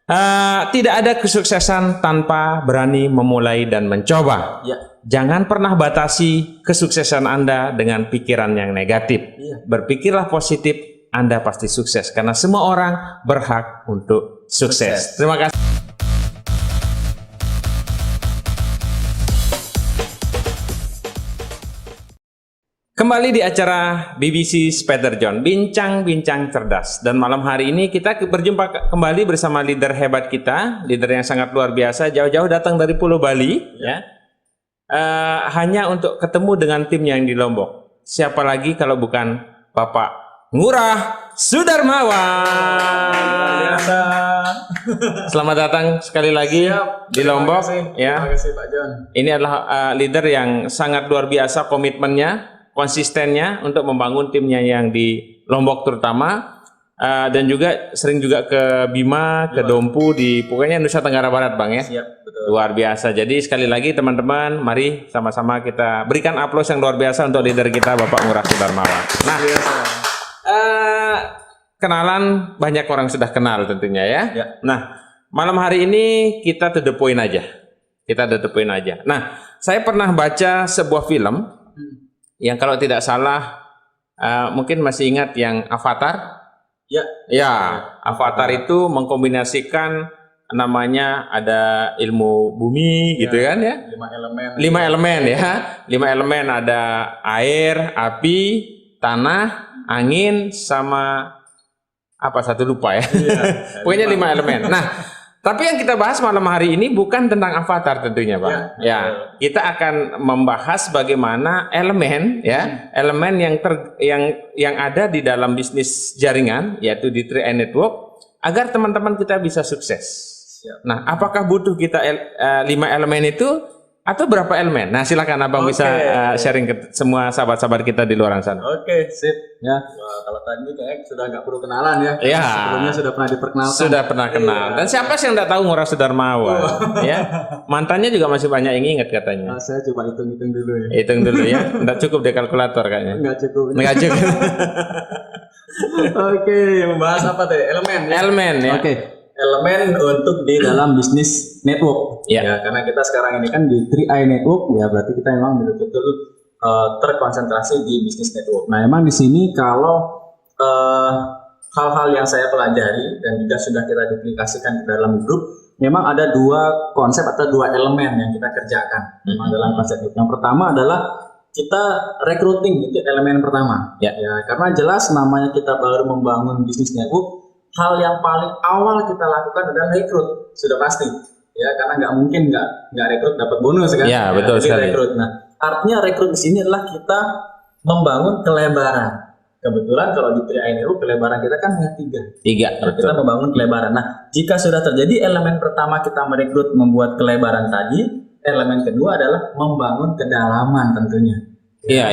Tidak ada kesuksesan tanpa berani memulai dan mencoba. Ya. Jangan pernah batasi kesuksesan Anda dengan pikiran yang negatif. Ya. Berpikirlah positif, Anda pasti sukses. Karena semua orang berhak untuk sukses. Terima kasih. Kembali di acara BBC Spider John, bincang-bincang cerdas. Dan malam hari ini kita berjumpa kembali bersama leader hebat kita, leader yang sangat luar biasa, jauh-jauh datang dari Pulau Bali, ya. Hanya untuk ketemu dengan tim yang di Lombok. Siapa lagi kalau bukan Bapak Ngurah Sudarmawan. Selamat datang sekali lagi di Lombok. Ya. Terima kasih Pak John. Ini adalah leader yang sangat luar biasa komitmennya, konsistennya untuk membangun timnya yang di Lombok terutama, dan juga sering juga ke Bima, ke Dompu, di pokoknya Nusa Tenggara Barat, Bang, ya. Siap, betul. Luar biasa. Jadi sekali lagi teman-teman, mari sama-sama kita berikan aplaus yang luar biasa untuk leader kita Bapak Ngurah Sudarmawan. Nah, kenalan banyak orang sudah kenal tentunya, ya. Ya. Nah, malam hari ini kita to the point aja. Kita to the point aja. Nah, saya pernah baca sebuah film yang kalau tidak salah mungkin masih ingat yang Avatar. Ya. Ya, Avatar itu mengkombinasikan namanya ada ilmu bumi, gitu kan, ya. 5 elemen. 5 elemen, ya. 5 elemen, ada air, api, tanah, angin, sama apa satu lupa, ya. Iya, Pokoknya 5 elemen. Nah, tapi yang kita bahas malam hari ini bukan tentang Avatar tentunya, Pak. Ya, kita akan membahas bagaimana elemen, ya, elemen yang ada di dalam bisnis jaringan, yaitu di 3i Network, agar teman-teman kita bisa sukses. Siap. Nah, apakah butuh kita 5 elemen itu atau berapa elemen? Nah, silakan Abang bisa sharing ke semua sahabat-sahabat kita di luar sana. Oke, sip. Ya. Wah, kalau tadi kayak sudah nggak perlu kenalan, ya. Iya. Sebelumnya sudah pernah diperkenalkan. Sudah pernah kenal. Dan siapa sih yang tidak tahu Ngurah Sudarmawan? Ya, mantannya juga masih banyak yang ingat katanya. Saya coba hitung-hitung dulu, ya. Hitung dulu, ya. Tidak cukup di kalkulator kayaknya. Nggak cukup. Nggak cukup. Oke, membahas apa tadi? Elemen, ya? Elemen, ya. Oke. Elemen untuk di dalam bisnis network. Ya. Ya, karena kita sekarang ini kan di 3i Network, ya berarti kita memang betul-betul terkonsentrasi di bisnis network. Nah, memang di sini kalau hal-hal yang saya pelajari dan juga sudah kita duplikasikan ke dalam grup, memang ada 2 konsep atau 2 elemen yang kita kerjakan memang dalam konsep itu. Yang pertama adalah kita recruiting, itu elemen pertama. Ya. Ya, karena jelas namanya kita baru membangun bisnis network, hal yang paling awal kita lakukan adalah rekrut, sudah pasti, ya, karena nggak mungkin nggak rekrut dapat bonus, kan? Ya, betul sekali. Rekrut. Nah, artinya rekrut di sini adalah kita membangun kelebaran. Kebetulan kalau di 3i Network kelebaran kita kan hanya 3. 3, Nah, kita membangun kelebaran. Nah, jika sudah terjadi elemen pertama kita merekrut membuat kelebaran tadi, elemen kedua adalah membangun kedalaman tentunya. Iya.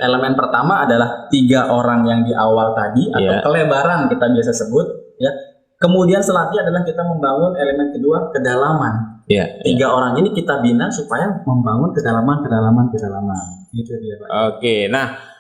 Elemen pertama adalah 3 orang yang di awal tadi, atau kelebaran kita biasa sebut, ya. Kemudian selanjutnya adalah kita membangun elemen kedua, kedalaman. 3 orang ini kita bina supaya membangun kedalaman. Itu dia, Pak. Oke, nah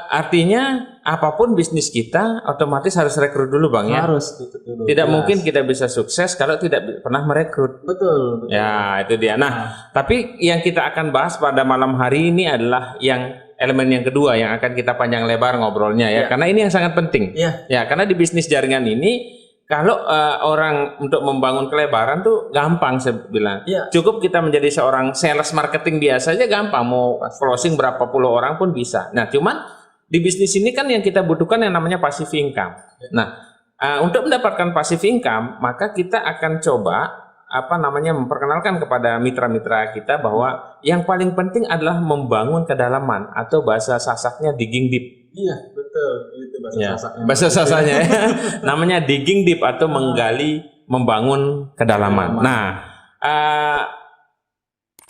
artinya apapun bisnis kita otomatis harus rekrut dulu, Bang, ya. Harus itu dulu. Tidak mungkin kita bisa sukses kalau tidak pernah merekrut. Betul. Ya, itu dia. Nah, tapi yang kita akan bahas pada malam hari ini adalah yang elemen yang kedua yang akan kita panjang lebar ngobrolnya, ya. Karena ini yang sangat penting. Ya, karena di bisnis jaringan ini kalau orang untuk membangun kelebaran tuh gampang, saya bilang. Cukup kita menjadi seorang sales marketing biasa aja gampang, mau closing berapa puluh orang pun bisa. Nah, cuman di bisnis ini kan yang kita butuhkan yang namanya passive income. Nah, untuk mendapatkan passive income, maka kita akan coba memperkenalkan kepada mitra-mitra kita bahwa yang paling penting adalah membangun kedalaman, atau bahasa Sasaknya digging deep. Iya, betul. Itu bahasa Sasaknya. Bahasa Sasaknya, ya. Namanya digging deep, atau menggali, membangun kedalaman. Nah,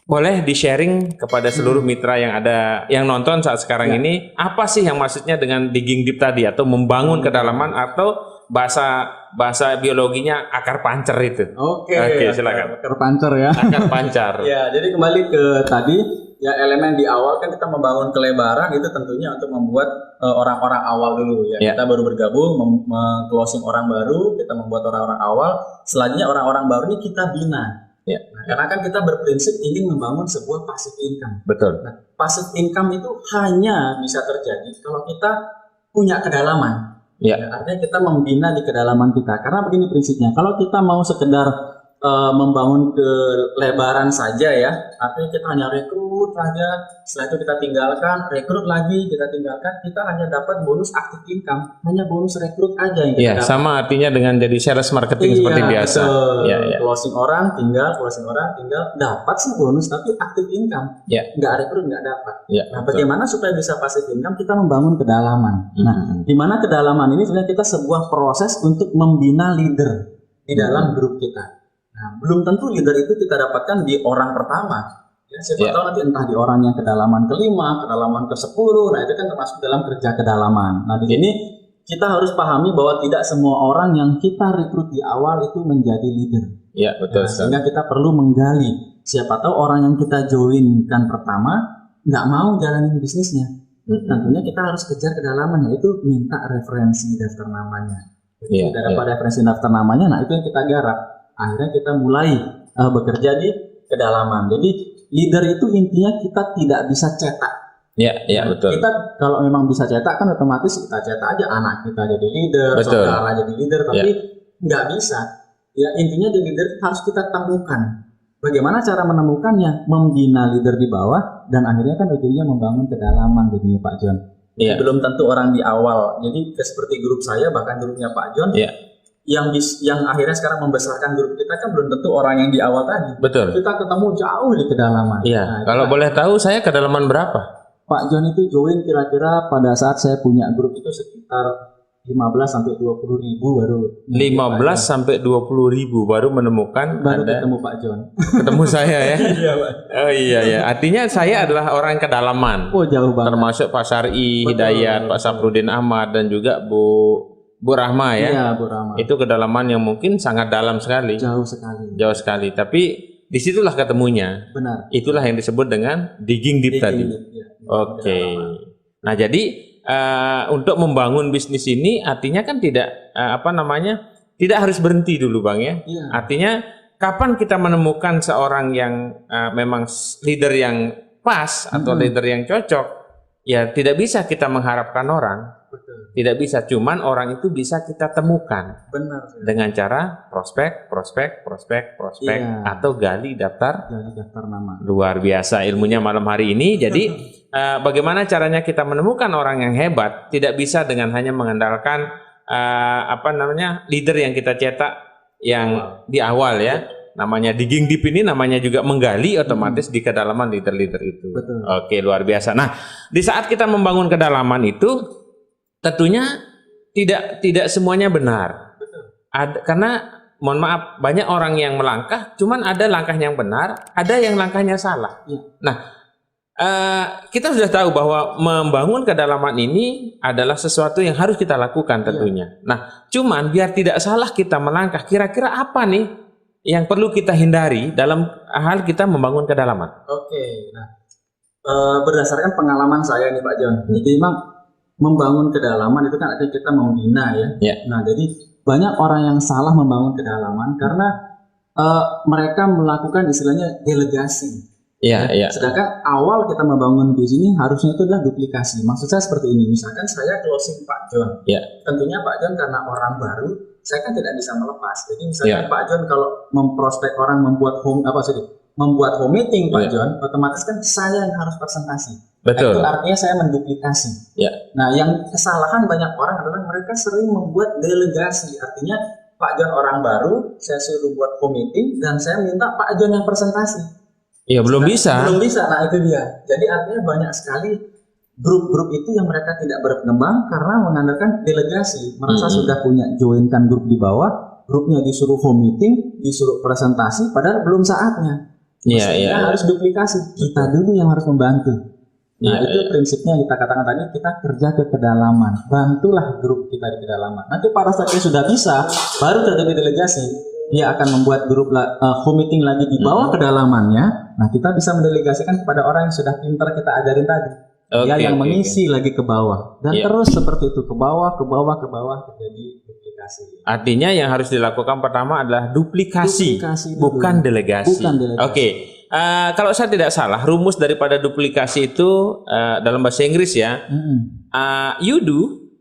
boleh di-sharing kepada seluruh mitra yang ada, yang nonton saat sekarang ini, apa sih yang maksudnya dengan digging deep tadi, atau membangun kedalaman, atau bahasa biologinya akar pancar itu? Oke, silakan. Akar pancar, ya. Akar pancar. Ya, jadi kembali ke tadi, ya elemen di awal kan kita membangun kelebaran itu tentunya untuk membuat orang-orang awal dulu ya. Kita baru bergabung, closing orang baru, kita membuat orang-orang awal. Selanjutnya orang-orang baru ini kita bina. Nah, karena kan kita berprinsip ingin membangun sebuah passive income. Betul. Nah, passive income itu hanya bisa terjadi kalau kita punya kedalaman. Artinya kita membina di kedalaman kita. Karena begini prinsipnya, kalau kita mau sekedar membangun kelebaran saja ya, artinya kita hanya rekrut saja, setelah itu kita tinggalkan, rekrut lagi, kita tinggalkan, kita hanya dapat bonus active income, hanya bonus rekrut aja yang kita dapat. Sama artinya dengan jadi sales marketing seperti biasa. Closing orang tinggal, dapat sih bonus tapi active income, nggak rekrut nggak dapat. Nah, bagaimana supaya bisa passive income? Kita membangun kedalaman. Nah, di mana kedalaman ini sebenarnya kita sebuah proses untuk membina leader di dalam grup kita. Nah, belum tentu leader itu kita dapatkan di orang pertama. Siapa tahu nanti entah di orang yang kedalaman ke-5, kedalaman ke-10. Nah, itu kan termasuk dalam kerja kedalaman. Nah, di sini kita harus pahami bahwa tidak semua orang yang kita rekrut di awal itu menjadi leader. Betul. Sehingga kita perlu menggali. Siapa tahu orang yang kita joinkan pertama nggak mau jalanin bisnisnya. Tentunya kita harus kejar kedalaman, yaitu minta referensi daftar namanya. Kita dapat referensi daftar namanya, nah itu yang kita garap. Akhirnya kita mulai bekerja di kedalaman. Jadi leader itu intinya kita tidak bisa cetak. Betul. Kita kalau memang bisa cetak kan otomatis kita cetak aja anak kita jadi leader, saudara jadi leader, tapi nggak bisa. Ya intinya di leader harus kita temukan. Bagaimana cara menemukannya? Membina leader di bawah dan akhirnya kan ujungnya membangun kedalaman jadinya Pak John. Belum tentu orang di awal. Jadi seperti grup saya bahkan grupnya Pak John. Yang akhirnya sekarang membesarkan grup kita kan belum tentu orang yang di awal tadi. Betul. Kita ketemu jauh di kedalaman. Nah, kalau boleh tahu saya kedalaman berapa? Pak John itu join kira-kira pada saat saya punya grup itu sekitar 15 sampai 20 ribu baru. 15 sampai 20 ribu baru menemukan baru ketemu Pak John. Ketemu saya ya. Iya, Pak. Oh iya. Artinya saya adalah orang kedalaman. Oh jauh banget. Termasuk Pak Syar'i Hidayat, Pak Saprudin Ahmad dan juga Bu Rahma ya. Iya, Bu Rahma. Itu kedalaman yang mungkin sangat dalam sekali. Jauh sekali. Jauh sekali. Tapi disitulah ketemunya. Benar. Itulah yang disebut dengan digging deep tadi. Oke. Nah jadi untuk membangun bisnis ini artinya kan tidak tidak harus berhenti dulu Bang ya. Artinya kapan kita menemukan seorang yang memang leader yang pas atau leader yang cocok, ya tidak bisa kita mengharapkan orang. Betul. Tidak bisa, cuman orang itu bisa kita temukan. Benar. Dengan cara prospek, atau gali daftar nama. Luar biasa ilmunya malam hari ini. Jadi bagaimana caranya kita menemukan orang yang hebat? Tidak bisa dengan hanya mengandalkan leader yang kita cetak yang di awal ya. Namanya digging deep ini namanya juga menggali otomatis di kedalaman leader-leader itu. Betul. Oke, luar biasa. Nah, di saat kita membangun kedalaman itu tentunya tidak semuanya benar. Karena mohon maaf banyak orang yang melangkah, cuman ada langkah yang benar, ada yang langkahnya salah. Nah, kita sudah tahu bahwa membangun kedalaman ini adalah sesuatu yang harus kita lakukan tentunya. Nah, cuman biar tidak salah kita melangkah, kira-kira apa nih yang perlu kita hindari dalam hal kita membangun kedalaman? Oke, nah berdasarkan pengalaman saya nih Pak John, jadi memang membangun kedalaman itu kan artinya kita membina ya. Nah jadi banyak orang yang salah membangun kedalaman karena mereka melakukan istilahnya delegasi. Sedangkan awal kita membangun bisnis ini harusnya itu adalah duplikasi. Maksud saya seperti ini, misalkan saya closing Pak John, tentunya Pak John karena orang baru, saya kan tidak bisa melepas. Jadi misalkan Pak John kalau memprospek orang membuat home meeting Pak John, otomatis kan saya yang harus presentasi. Betul. Itu artinya saya menduplikasi. Nah, yang kesalahan banyak orang adalah mereka sering membuat delegasi. Artinya Pak John orang baru, saya suruh buat home meeting dan saya minta Pak John yang presentasi. Belum bisa. Belum bisa. Nah, itu dia. Jadi artinya banyak sekali grup-grup itu yang mereka tidak berkembang karena mengandalkan delegasi. Merasa sudah punya joinkan grup di bawah, grupnya disuruh home meeting, disuruh presentasi, padahal belum saatnya. Kita harus duplikasi. Kita dulu yang harus membantu. Nah, itu prinsipnya yang kita katakan tadi, kita kerja ke kedalaman. Bantulah grup kita di kedalaman. Nanti pada saatnya sudah bisa, baru terjadi delegasi. dia akan membuat grup home meeting lagi di bawah kedalamannya. Nah, kita bisa mendelegasikan kepada orang yang sudah pintar kita ajarin tadi. Dia yang mengisi lagi ke bawah dan terus seperti itu ke bawah terjadi duplikasi. Artinya yang harus dilakukan pertama adalah duplikasi bukan delegasi. Oke. Kalau saya tidak salah, rumus daripada duplikasi itu dalam bahasa Inggris ya, you do,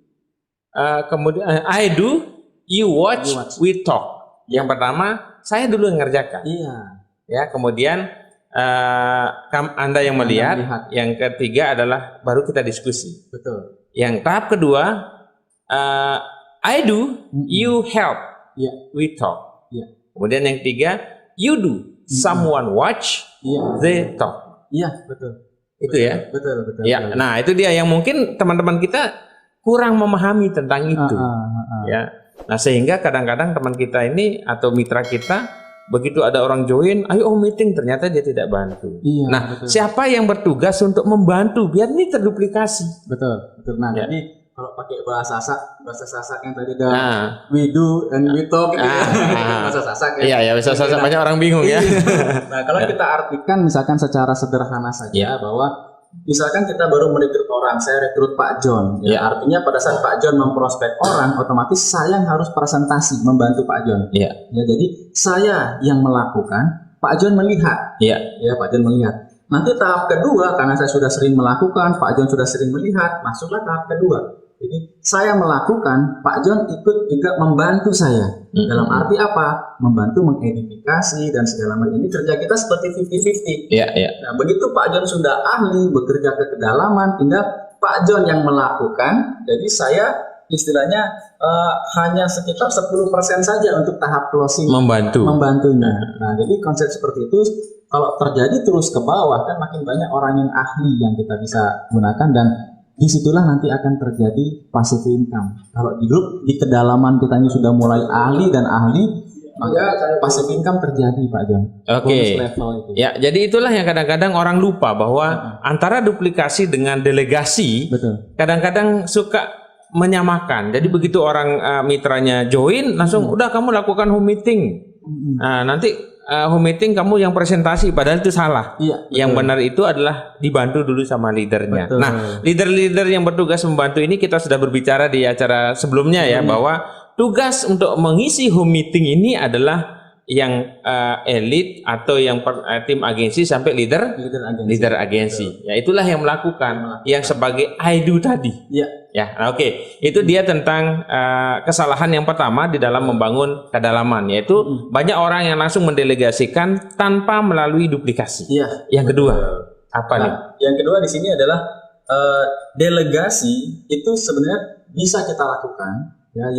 kemudian I do, you watch, we talk. Yang pertama, saya dulu yang ngerjakan. Ya, kemudian Anda yang melihat. Yang ketiga adalah baru kita diskusi. Betul. Yang tahap kedua, I do, you help, we talk. Kemudian yang ketiga, you do, someone watch, they talk. Iya, betul. Itu ya. Betul. Ya, nah itu dia yang mungkin teman-teman kita kurang memahami tentang itu. Ya. Nah sehingga kadang-kadang teman kita ini atau mitra kita begitu ada orang join, ayo meeting, ternyata dia tidak bantu. Nah, siapa yang bertugas untuk membantu biar ini terduplikasi? Betul. Nah, jadi kalau pakai bahasa Sasak yang tadi ada we do and we talk gitu bahasa Sasak ya. Iya, bahasa Sasak banyak orang bingung ya. Nah, kalau kita artikan misalkan secara sederhana saja bahwa misalkan kita baru merekrut orang, saya rekrut Pak John. Artinya pada saat Pak John memprospek orang, otomatis saya yang harus presentasi membantu Pak John. Jadi saya yang melakukan, Pak John melihat. Pak John melihat. Nanti tahap kedua, karena saya sudah sering melakukan, Pak John sudah sering melihat, masuklah tahap kedua. Jadi saya melakukan, Pak John ikut juga membantu saya. Dalam arti apa? Membantu mengedifikasi dan segala macam. Ini kerja kita seperti 50-50. Nah, begitu Pak John sudah ahli bekerja ke kedalaman, tinggal Pak John yang melakukan. Jadi saya istilahnya hanya sekitar 10% saja untuk tahap closing membantunya. Nah, jadi konsep seperti itu kalau terjadi terus ke bawah kan makin banyak orang yang ahli yang kita bisa gunakan dan disitulah nanti akan terjadi passive income. Kalau di grup di kedalaman kita ini sudah mulai ahli dan ahli, maka passive income terjadi, Pak John. Ya, jadi itulah yang kadang-kadang orang lupa bahwa antara duplikasi dengan delegasi kadang-kadang suka menyamakan. Jadi begitu orang mitranya join, langsung udah kamu lakukan home meeting. Nah, nanti home meeting kamu yang presentasi, padahal itu salah. Yang benar itu adalah dibantu dulu sama leadernya. Nah, leader-leader yang bertugas membantu ini kita sudah berbicara di acara sebelumnya ya, bahwa tugas untuk mengisi home meeting ini adalah yang elit atau yang tim agensi sampai leader agensi. Ya, itulah yang melakukan yang sebagai I do tadi. Nah, itu dia tentang kesalahan yang pertama di dalam membangun kedalaman, yaitu banyak orang yang langsung mendelegasikan tanpa melalui duplikasi. Yang kedua apa nih? Yang kedua di sini adalah delegasi itu sebenarnya bisa kita lakukan. Ya,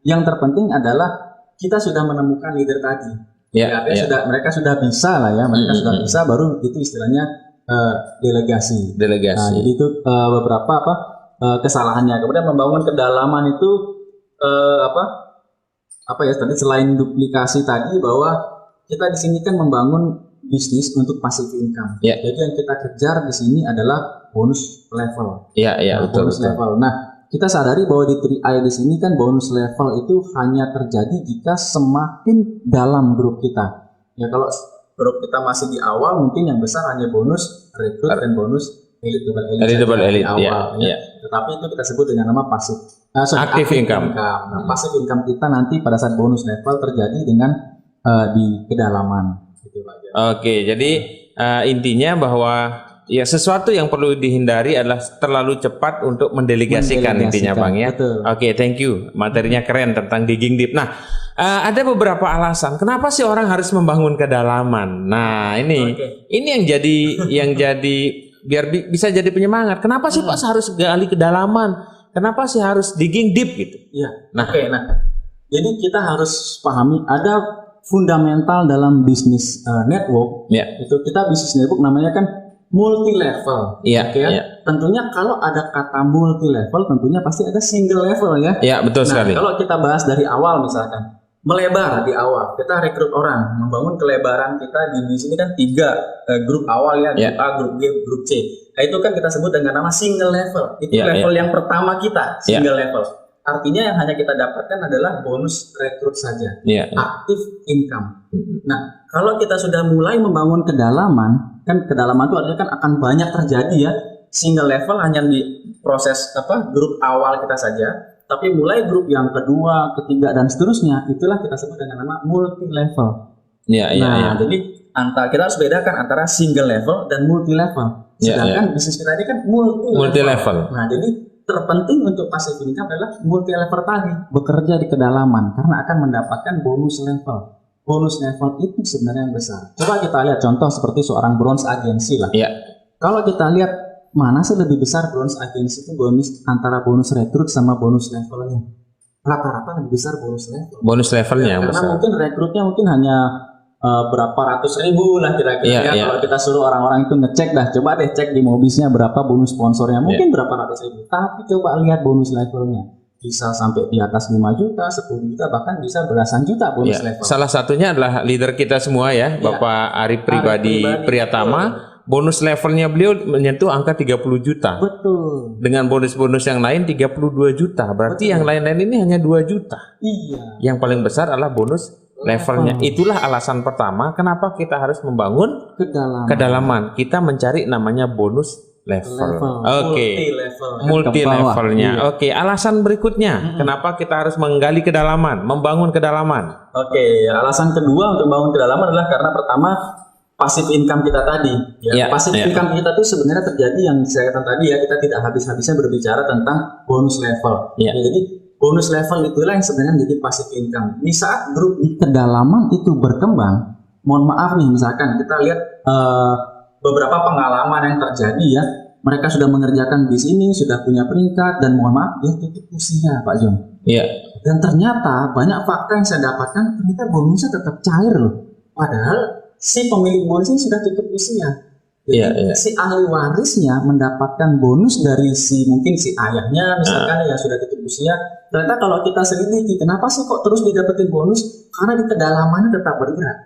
yang terpenting adalah kita sudah menemukan leader tadi. Mereka sudah bisa lah ya, mereka sudah bisa, baru itu istilahnya delegasi. Nah, jadi itu beberapa kesalahannya. Kemudian membangun kedalaman itu tadi selain duplikasi tadi, bahwa kita di sini kan membangun bisnis untuk passive income. Jadi yang kita kejar di sini adalah bonus level. Bonus level. Nah, kita sadari bahwa di 3i di sini kan bonus level itu hanya terjadi jika semakin dalam grup kita. Ya, kalau grup kita masih di awal, mungkin yang besar hanya bonus rekrut dan bonus double elite awal. Tetapi itu kita sebut dengan nama active income. Nah, passive income kita nanti pada saat bonus level terjadi dengan di kedalaman. Gitu, Pak. Jadi intinya bahwa ya sesuatu yang perlu dihindari adalah terlalu cepat untuk mendelegasikan intinya, Bang ya. Thank you. Materinya keren tentang digging deep. Nah, ada beberapa alasan kenapa sih orang harus membangun kedalaman. Nah, ini yang jadi biar bisa jadi penyemangat. Kenapa sih Pak harus gali kedalaman? Kenapa sih harus digging deep gitu? Nah, jadi kita harus pahami ada fundamental dalam bisnis network. Itu kita bisnis network namanya kan multi level. Tentunya kalau ada kata multi level, tentunya pasti ada single level ya. Betul sekali. Kalau kita bahas dari awal misalkan melebar di awal, kita rekrut orang, membangun kelebaran kita di sini kan 3 grup awal ya, grup A, grup B, grup C. Nah, itu kan kita sebut dengan nama single level. Itu level yang pertama kita, single level. Artinya yang hanya kita dapatkan adalah bonus rekrut saja, aktif income. Nah, kalau kita sudah mulai membangun kedalaman, kan kedalaman itu artinya kan akan banyak terjadi ya. Single level hanya di proses grup awal kita saja, tapi mulai grup yang kedua, ketiga dan seterusnya, itulah kita sebut dengan nama multi level. Jadi kita harus bedakan antara single level dan multi level. Sedangkan bisnis kita ini kan multi level. Nah, jadi terpenting untuk passive income adalah multi level tadi, bekerja di kedalaman karena akan mendapatkan bonus level. Bonus level itu sebenarnya yang besar. Coba kita lihat contoh seperti seorang bronze agency lah. Kalau kita lihat mana sih lebih besar bronze agency itu bonus antara bonus rekrut sama bonus levelnya? Rata-rata lebih besar bonus level. Bonus levelnya yang karena besar. Mungkin rekrutnya mungkin hanya berapa ratus ribu lah kira-kira. Kalau kita suruh orang-orang itu ngecek coba deh cek di Mobisnya berapa bonus sponsornya, mungkin berapa ratus ribu. Tapi coba lihat bonus levelnya, bisa sampai di atas 5 juta, 10 juta, bahkan bisa belasan juta bonus level. Salah satunya adalah leader kita semua ya, Bapak Arif Pribadi Priyatama. Bonus levelnya beliau menyentuh angka 30 juta. Betul. Dengan bonus-bonus yang lain 32 juta. Berarti yang lain-lain ini hanya 2 juta. Yang paling besar adalah bonus levelnya. Itulah alasan pertama kenapa kita harus membangun kedalaman. Kita mencari namanya bonus level. Multi levelnya. Alasan berikutnya kenapa kita harus menggali kedalaman, membangun kedalaman. Alasan kedua untuk membangun kedalaman adalah karena pertama passive income kita tadi. Passive income kita itu sebenarnya terjadi yang saya katakan tadi ya, kita tidak habis-habisnya berbicara tentang bonus level. Jadi bonus level itulah yang sebenarnya menjadi passive income. Di saat grup di kedalaman itu berkembang, mohon maaf nih misalkan kita lihat beberapa pengalaman yang terjadi ya, mereka sudah mengerjakan di sini, sudah punya peringkat dan mohon maaf dia tutup usia Pak John. Dan ternyata banyak fakta yang saya dapatkan ternyata bonusnya tetap cair loh. Padahal si pemilik bonus ini sudah tutup usia. Jadi si ahli warisnya mendapatkan bonus dari mungkin si ayahnya misalkan yang sudah tutup usia. Ternyata kalau kita selidiki, kenapa sih kok terus didapetin bonus? Karena di kedalamannya tetap bergerak.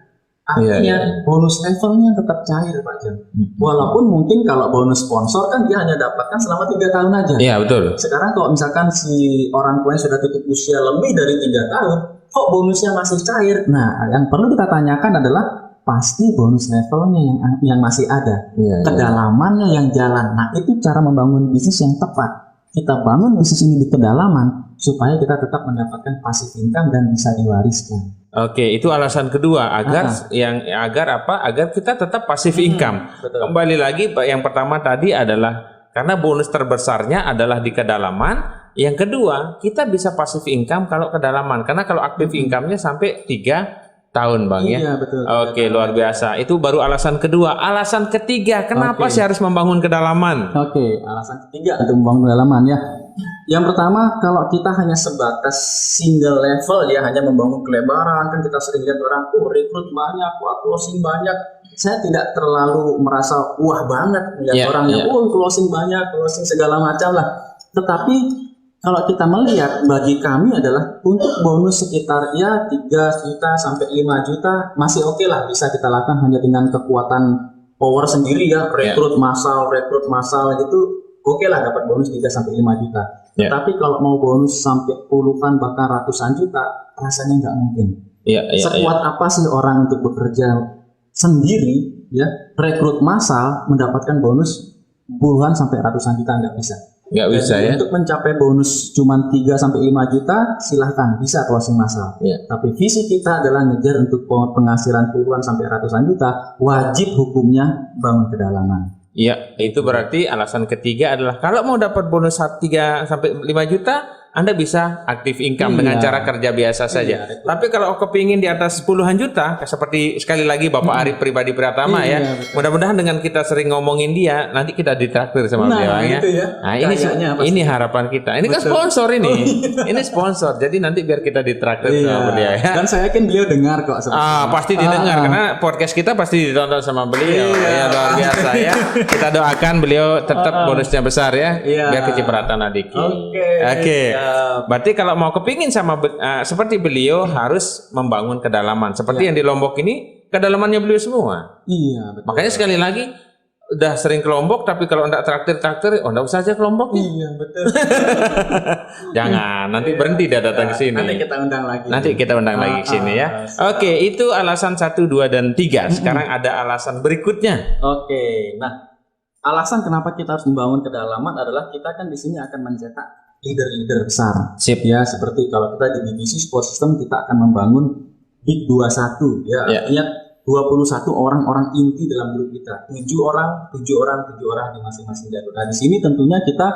Artinya bonus levelnya tetap cair Pak Jan. Walaupun mungkin kalau bonus sponsor kan dia hanya dapatkan selama 3 tahun aja. Betul. Sekarang kalau misalkan si orang tuanya sudah tutup usia lebih dari 3 tahun, kok bonusnya masih cair? Nah, yang perlu kita tanyakan adalah pasti bonus levelnya yang masih ada, kedalamannya yang jalan. Nah, itu cara membangun bisnis yang tepat. Kita bangun bisnis ini di kedalaman supaya kita tetap mendapatkan passive income dan bisa diwariskan. Itu alasan kedua agar agar kita tetap passive income. Kembali lagi yang pertama tadi adalah karena bonus terbesarnya adalah di kedalaman. Yang kedua, kita bisa passive income kalau kedalaman. Karena kalau active income-nya sampai 3 tahun Bang ya. Betul. Luar biasa. Itu baru alasan kedua. Alasan ketiga, kenapa sih harus membangun kedalaman? Alasan ketiga untuk membangun kedalaman ya. Yang pertama, kalau kita hanya sebatas single level ya, hanya membangun kelebaran, kan kita sering lihat orang rekrut banyak, closing banyak. Saya tidak terlalu merasa wah banget melihat orangnya, closing banyak, closing segala macam lah. Tetapi kalau kita melihat bagi kami adalah untuk bonus sekitar 3 juta sampai 5 juta masih oke lah, bisa kita lakukan hanya dengan kekuatan power sendiri ya, rekrut massal gitu, oke lah dapat bonus 3 sampai 5 juta. Tapi kalau mau bonus sampai puluhan bahkan ratusan juta rasanya nggak mungkin. Sekuat apa sih orang untuk bekerja sendiri ya, rekrut massal mendapatkan bonus puluhan sampai ratusan juta? Nggak bisa. Nggak bisa ya. Untuk mencapai bonus cuma 3 sampai 5 juta silahkan bisa closing massal. Tapi visi kita adalah ngejar untuk penghasilan puluhan sampai ratusan juta, wajib hukumnya bangun kedalaman. Itu berarti alasan ketiga adalah kalau mau dapat bonus 3 sampai 5 juta, Anda bisa aktif income dengan cara kerja biasa saja. Tapi kalau kepingin di atas puluhan juta, seperti sekali lagi Bapak Arif Pribadi Priyatama ya, mudah-mudahan dengan kita sering ngomongin dia, nanti kita ditraktir sama beliau ya. Nah ini harapan kita. Ini kan sponsor ini. Ini sponsor, jadi nanti biar kita ditraktir sama beliau ya. Dan saya yakin beliau dengar kok. Pasti didengar karena podcast kita pasti ditonton sama beliau. Ya luar biasa ya. Kita doakan beliau tetap bonusnya besar ya, biar kecipratan Adiki. Oke. Berarti kalau mau kepingin sama seperti beliau harus membangun kedalaman. Seperti yang di Lombok ini kedalamannya beliau semua. Betul. Makanya sekali lagi udah sering ke Lombok, tapi kalau enggak traktir, enggak usah aja ke Lombok. Iya, betul. Jangan, nanti berhenti dia datang ke sini. Nanti kita undang lagi. Nanti kita undang lagi ke sini ya. Oke, itu alasan 1, 2, dan 3. Sekarang ada alasan berikutnya. Oke, nah alasan kenapa kita harus membangun kedalaman adalah kita kan di sini akan mencetak leader-leader besar. Sip. Ya, seperti kalau kita di BBC Support System kita akan membangun Big 21 ya, artinya 21 orang-orang inti dalam grup kita. 7 orang di masing-masing jalur. Nah, di sini tentunya kita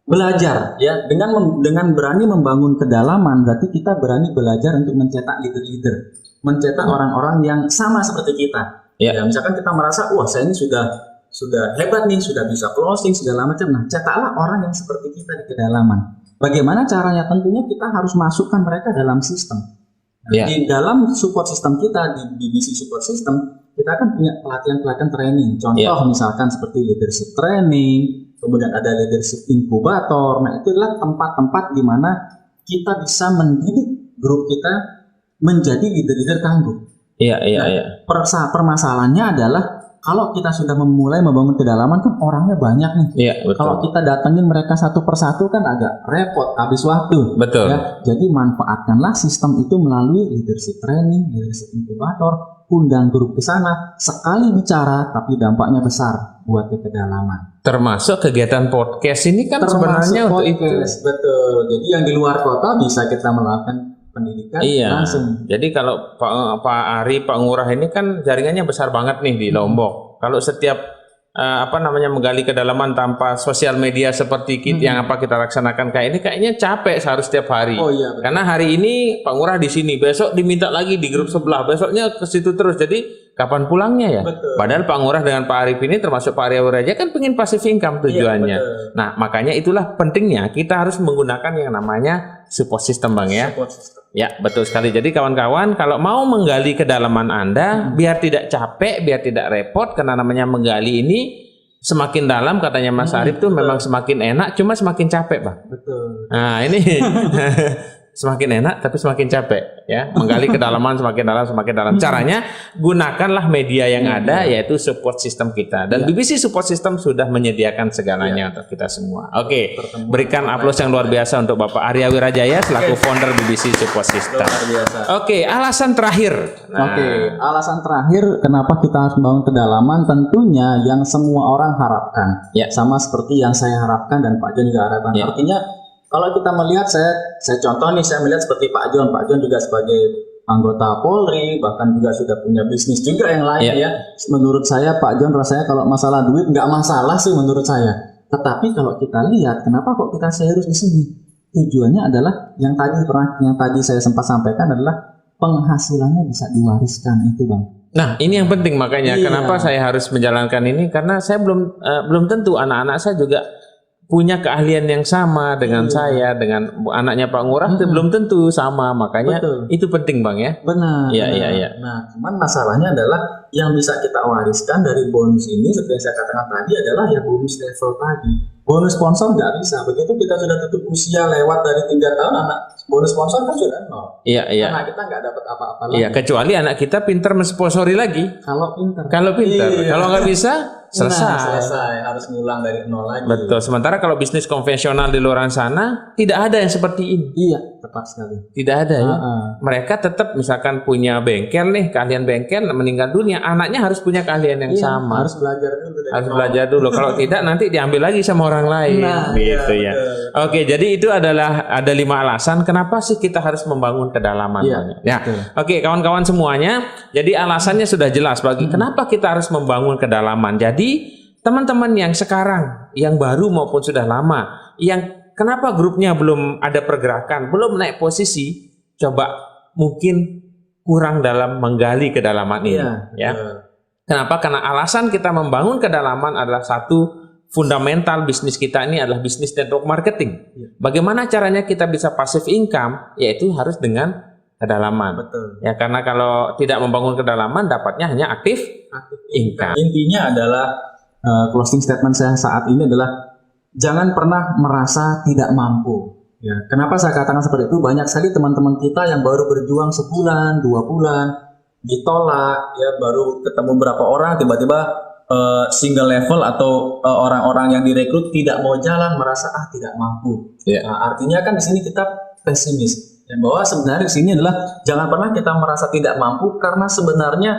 belajar ya, dengan berani membangun kedalaman berarti kita berani belajar untuk mencetak leader-leader, mencetak orang-orang yang sama seperti kita. Ya, misalkan kita merasa wah saya ini sudah hebat nih, sudah bisa closing segala macam. Nah, cetaklah orang yang seperti kita di kedalaman. Bagaimana caranya? Tentunya kita harus masukkan mereka dalam sistem. Nah, di dalam support system kita di BBC Support System kita kan punya pelatihan training. Contoh misalkan seperti leadership training, kemudian ada leadership inkubator. Nah, itu adalah tempat-tempat di mana kita bisa mendidik grup kita menjadi leader-leader tangguh. Permasalahannya adalah kalau kita sudah memulai membangun kedalaman kan orangnya banyak nih. Iya, betul. Kalau kita datangin mereka satu persatu kan agak repot, habis waktu. Betul. Ya, jadi manfaatkanlah sistem itu melalui leadership training, leadership inkubator, undang grup ke sana. Sekali bicara, tapi dampaknya besar buat ke kedalaman. Termasuk kegiatan podcast ini kan sebenarnya untuk itu. Betul. Jadi yang di luar kota bisa kita melakukan pendidikan langsung. Jadi kalau Pak Ari, Pak Ngurah ini kan jaringannya besar banget nih di Lombok. Kalau setiap menggali kedalaman tanpa sosial media seperti yang kita laksanakan kayak ini, kayaknya capek harus setiap hari. Karena hari ini Pak Ngurah di sini, besok diminta lagi di grup sebelah, besoknya ke situ terus. Jadi kapan pulangnya ya? Betul. Padahal Pak Ngurah dengan Pak Arif ini termasuk Pak Arya aja kan pengen passive income tujuannya. Nah, makanya itulah pentingnya kita harus menggunakan yang namanya support system, Bang ya. Support system. Ya, betul sekali. Jadi kawan-kawan kalau mau menggali kedalaman Anda biar tidak capek, biar tidak repot, karena namanya menggali ini semakin dalam katanya Mas Arif tuh memang semakin enak, cuma semakin capek, Bang. Betul. Nah, ini semakin enak tapi semakin capek ya, menggali kedalaman semakin dalam. Caranya gunakanlah media yang ada, yaitu support system kita, dan BBC Support System sudah menyediakan segalanya untuk kita semua. Oke, berikan aplaus yang luar biasa untuk Bapak Arya Wirajaya selaku founder BBC Support System. Oke, alasan terakhir. Alasan terakhir kenapa kita harus membangun kedalaman, tentunya yang semua orang harapkan, sama seperti yang saya harapkan dan Pak John juga harapkan. Artinya kalau kita melihat, saya contoh nih, saya melihat seperti Pak John juga sebagai anggota Polri, bahkan juga sudah punya bisnis juga yang lain ya. Menurut saya Pak John rasanya kalau masalah duit nggak masalah sih menurut saya. Tetapi kalau kita lihat, kenapa kok kita serius di sini? Tujuannya adalah yang tadi saya sempat sampaikan adalah penghasilannya bisa diwariskan itu, Bang. Nah, ini yang penting, makanya kenapa saya harus menjalankan ini, karena saya belum tentu anak-anak saya juga punya keahlian yang sama dengan saya, dengan anaknya Pak Ngurah itu belum tentu sama, makanya itu penting, Bang ya. Benar. Iya. Nah, cuman masalahnya adalah yang bisa kita wariskan dari bonus ini seperti yang saya katakan tadi adalah ya bonus level tadi. Bonus sponsor nggak bisa. Begitu kita sudah tutup usia lewat dari 3 tahun, anak bonus sponsor kan sudah 0. Iya. Karena kita nggak dapat apa-apa lagi. Iya, kecuali anak kita pintar mensponsori lagi. Kalau pintar. Kalau nggak bisa, selesai, harus ngulang dari 0 lagi. Betul. Sementara kalau bisnis konvensional di luar sana tidak ada yang seperti ini. Iya, tepat sekali. Tidak ada ya. Mereka tetap misalkan punya bengkel nih, keahlian bengkel, meninggal dunia, anaknya harus punya keahlian yang sama. Harus belajar dulu. Belajar dulu. Kalau tidak nanti diambil lagi sama orang lain. Gitu ya. Oke, jadi itu adalah ada 5 alasan kenapa sih kita harus membangun kedalaman. Oke, kawan-kawan semuanya. Jadi alasannya sudah jelas bagi kenapa kita harus membangun kedalaman. Jadi teman-teman yang sekarang, yang baru maupun sudah lama, yang kenapa grupnya belum ada pergerakan, belum naik posisi, coba mungkin kurang dalam menggali kedalaman ini. Kenapa? Karena alasan kita membangun kedalaman adalah satu, fundamental bisnis kita ini adalah bisnis network marketing. Bagaimana caranya kita bisa passive income? Yaitu harus dengan kedalaman. Ya, karena kalau tidak membangun kedalaman, dapatnya hanya aktif income. Intinya adalah closing statement saya saat ini adalah jangan pernah merasa tidak mampu. Ya, kenapa saya katakan seperti itu? Banyak sekali teman-teman kita yang baru berjuang sebulan, 2 bulan, ditolak, ya baru ketemu berapa orang, tiba-tiba single level atau orang-orang yang direkrut tidak mau jalan, merasa tidak mampu. Nah, artinya kan di sini kita pesimis. Ya, bahwa sebenarnya di sini adalah jangan pernah kita merasa tidak mampu, karena sebenarnya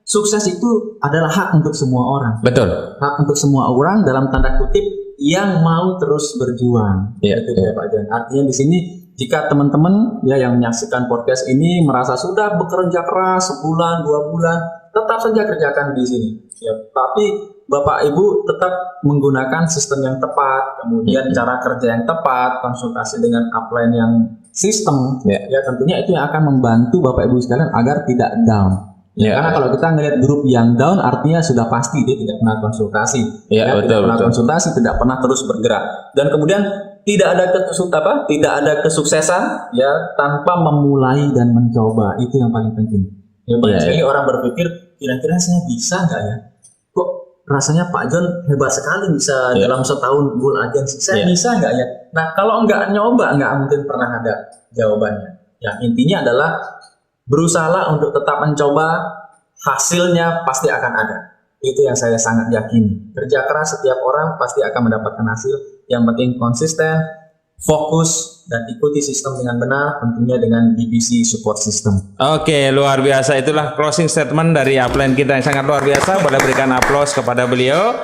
sukses itu adalah hak untuk semua orang. Betul. Hak untuk semua orang dalam tanda kutip yang mau terus berjuang. Gitu ya Pak Jan. Artinya di sini jika teman-teman ya yang menyaksikan podcast ini merasa sudah bekerja keras sebulan, 2 bulan, tetap saja kerjakan di sini. Ya, tapi Bapak Ibu tetap menggunakan sistem yang tepat, kemudian cara kerja yang tepat, konsultasi dengan upline yang sistem, ya tentunya itu yang akan membantu Bapak Ibu sekalian agar tidak down. Karena kalau kita ngelihat grup yang down, artinya sudah pasti dia tidak pernah konsultasi, tidak pernah konsultasi, tidak pernah terus bergerak, dan kemudian tidak ada kesuksesan ya tanpa memulai dan mencoba. Itu yang paling penting. Ya, banyak sekali orang berpikir kira-kira saya bisa nggak ya? Kok rasanya Pak John hebat sekali bisa dalam setahun full agensi. Saya bisa nggak ya? Nah, kalau nggak nyoba nggak mungkin pernah ada jawabannya. Ya, intinya adalah berusaha untuk tetap mencoba, hasilnya pasti akan ada. Itu yang saya sangat yakini. Kerja keras setiap orang pasti akan mendapatkan hasil. Yang penting konsisten, fokus, dan ikuti sistem dengan benar, tentunya dengan BBC support system. Oke, luar biasa. Itulah closing statement dari upline kita yang sangat luar biasa. Boleh berikan aplaus kepada beliau.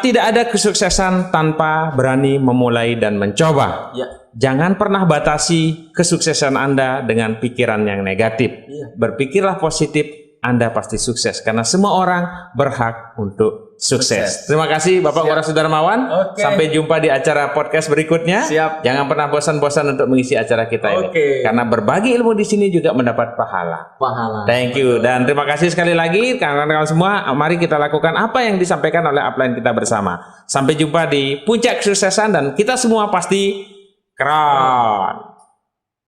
Tidak ada kesuksesan tanpa berani memulai dan mencoba. Jangan pernah batasi kesuksesan Anda dengan pikiran yang negatif. Berpikirlah positif, Anda pasti sukses karena semua orang berhak untuk sukses. Terima kasih Bapak Ngurah Sudarmawan. Sampai jumpa di acara podcast berikutnya. Jangan pernah bosan-bosan untuk mengisi acara kita ini. Karena berbagi ilmu di sini juga mendapat pahala. Thank you. Dan terima kasih sekali lagi kawan-kawan semua. Mari kita lakukan apa yang disampaikan oleh upline kita bersama. Sampai jumpa di puncak kesuksesan dan kita semua pasti keren.